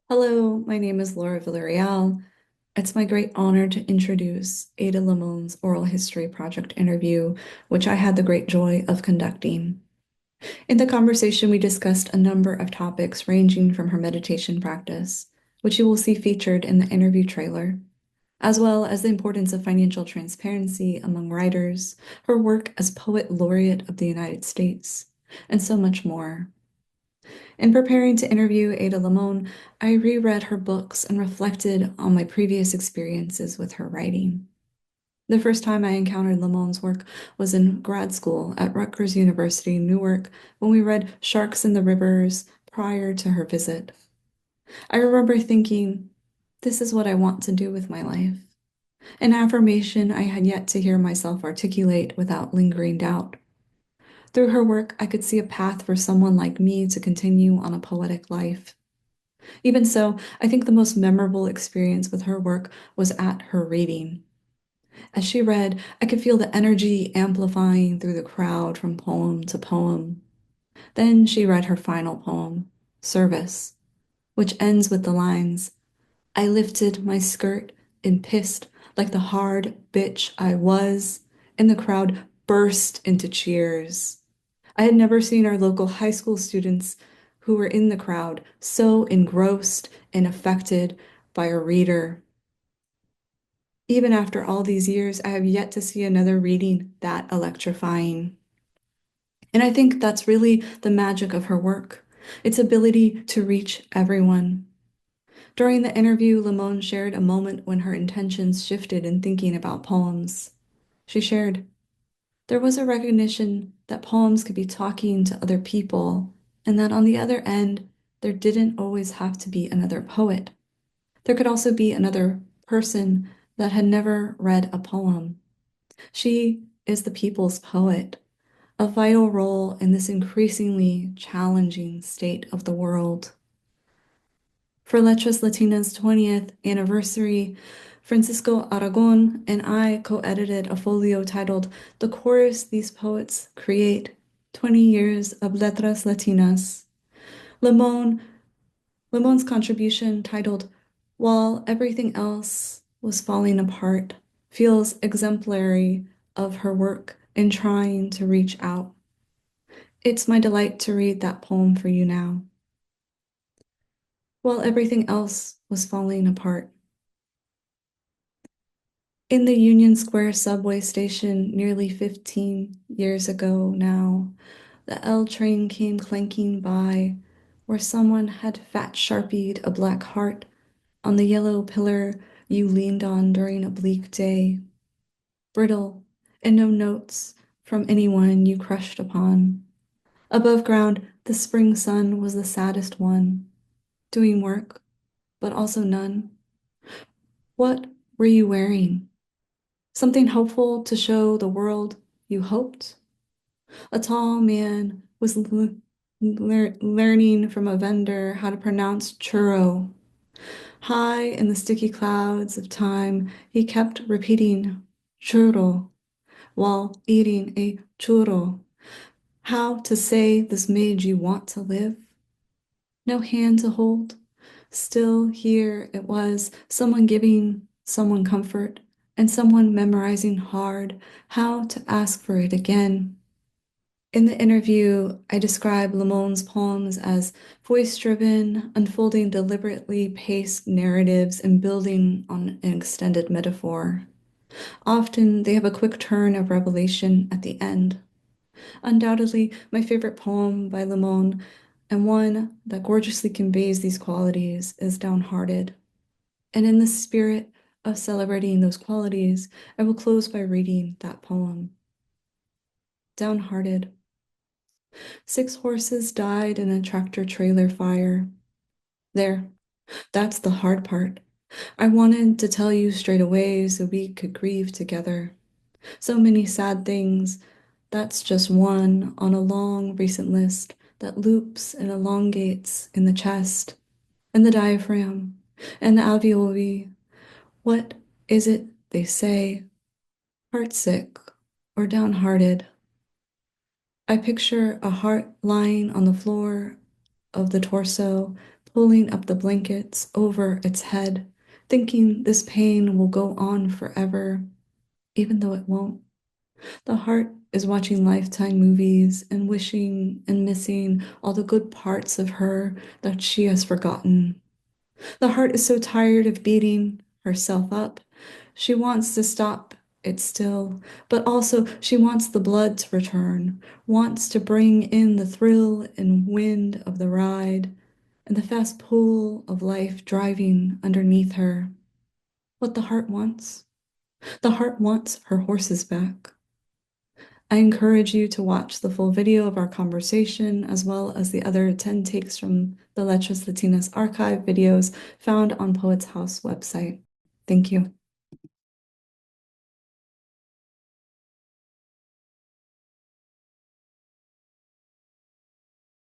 Hello, my name is Laura Villareal. It's my great honor to introduce Ada Limon's oral history project interview, which I had the great joy of conducting. In the conversation, we discussed a number of topics ranging from her meditation practice, which you will see featured in the interview trailer, as well as the importance of financial transparency among writers, her work as Poet Laureate of the United States, and so much more. In preparing to interview Ada Limón, I reread her books and reflected on my previous experiences with her writing. The first time I encountered Limon's work was in grad school at Rutgers University, Newark, when we read Sharks in the Rivers prior to her visit. I remember thinking, this is what I want to do with my life, an affirmation I had yet to hear myself articulate without lingering doubt. Through her work, I could see a path for someone like me to continue on a poetic life. Even so, I think the most memorable experience with her work was at her reading. As she read, I could feel the energy amplifying through the crowd from poem to poem. Then she read her final poem, Service, which ends with the lines, I lifted my skirt and pissed like the hard bitch I was, and the crowd burst into cheers. I had never seen our local high school students who were in the crowd so engrossed and affected by a reader. Even after all these years, I have yet to see another reading that electrifying. And I think that's really the magic of her work, its ability to reach everyone. During the interview, Limon shared a moment when her intentions shifted in thinking about poems. She shared, there was a recognition that poems could be talking to other people, and that on the other end, there didn't always have to be another poet. There could also be another person that had never read a poem. She is the people's poet, a vital role in this increasingly challenging state of the world. For Letras Latinas' 20th anniversary, Francisco Aragon and I co-edited a folio titled The Chorus These Poets Create, 20 Years of Letras Latinas. Limon, Limon's contribution titled While Everything Else Was Falling Apart feels exemplary of her work in trying to reach out. It's my delight to read that poem for you now. While everything else was falling apart. In the Union Square subway station nearly 15 years ago now, the L train came clanking by, where someone had fat sharpied a black heart on the yellow pillar you leaned on during a bleak day, brittle, and no notes from anyone you crushed upon. Above ground, the spring sun was the saddest one, doing work, but also none. What were you wearing? Something hopeful to show the world you hoped? A tall man was learning from a vendor how to pronounce churro. High in the sticky clouds of time, he kept repeating churro while eating a churro. How to say this made you want to live? No hand to hold. Still here it was, someone giving someone comfort and someone memorizing hard how to ask for it again. In the interview, I describe Limon's poems as voice-driven, unfolding deliberately paced narratives and building on an extended metaphor. Often they have a quick turn of revelation at the end. Undoubtedly, my favorite poem by Limon, and one that gorgeously conveys these qualities, is Downhearted. And in the spirit of celebrating those qualities, I will close by reading that poem. Downhearted. 6 horses died in a tractor-trailer fire. There, that's the hard part. I wanted to tell you straight away so we could grieve together. So many sad things. That's just one on a long recent list that loops and elongates in the chest, and the diaphragm, and the alveoli. What is it they say? Heartsick or downhearted. I picture a heart lying on the floor of the torso, pulling up the blankets over its head, thinking this pain will go on forever, even though it won't. The heart is watching Lifetime movies and wishing and missing all the good parts of her that she has forgotten. The heart is so tired of beating herself up. She wants to stop it still, but also she wants the blood to return, wants to bring in the thrill and wind of the ride, and the fast pull of life driving underneath her. What the heart wants? The heart wants her horses back. I encourage you to watch the full video of our conversation, as well as the other 10 takes from the Letras Latinas archive videos found on Poets House website. Thank you.